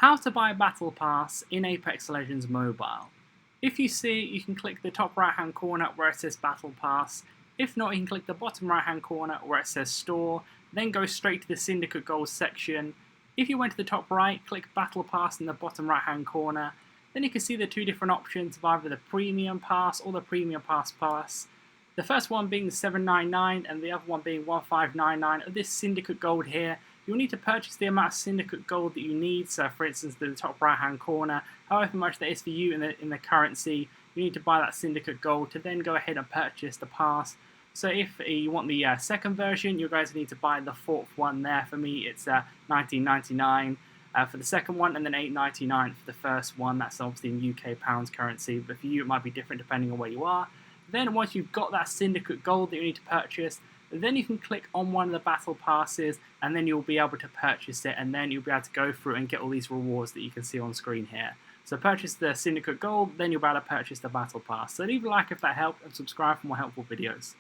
How to buy a Battle Pass in Apex Legends Mobile. If you see it, you can click the top right hand corner where it says Battle Pass. If not, you can click the bottom right hand corner where it says Store, then go straight to the Syndicate Gold section. If you went to the top right, click Battle Pass in the bottom right hand corner. Then you can see the two different options of either the Premium Pass or the Premium Pass. The first one being the $7.99 and the other one being $15.99 of this Syndicate Gold here. You'll need to purchase the amount of Syndicate Gold that you need, so for instance the top right hand corner, however much that is for you in the currency, you need to buy that Syndicate Gold to then go ahead and purchase the pass. So if you want the second version, you guys need to buy the fourth one there. For me it's $19.99 for the second one, and then $8.99 for the first one. That's obviously in UK pounds currency, but for you it might be different depending on where you are. Then once you've got that Syndicate Gold that you need to purchase, then you can click on one of the battle passes and then you'll be able to purchase it, and then you'll be able to go through and get all these rewards that you can see on screen here. So purchase the Syndicate Gold, then you'll be able to purchase the battle pass. So leave a like if that helped and subscribe for more helpful videos.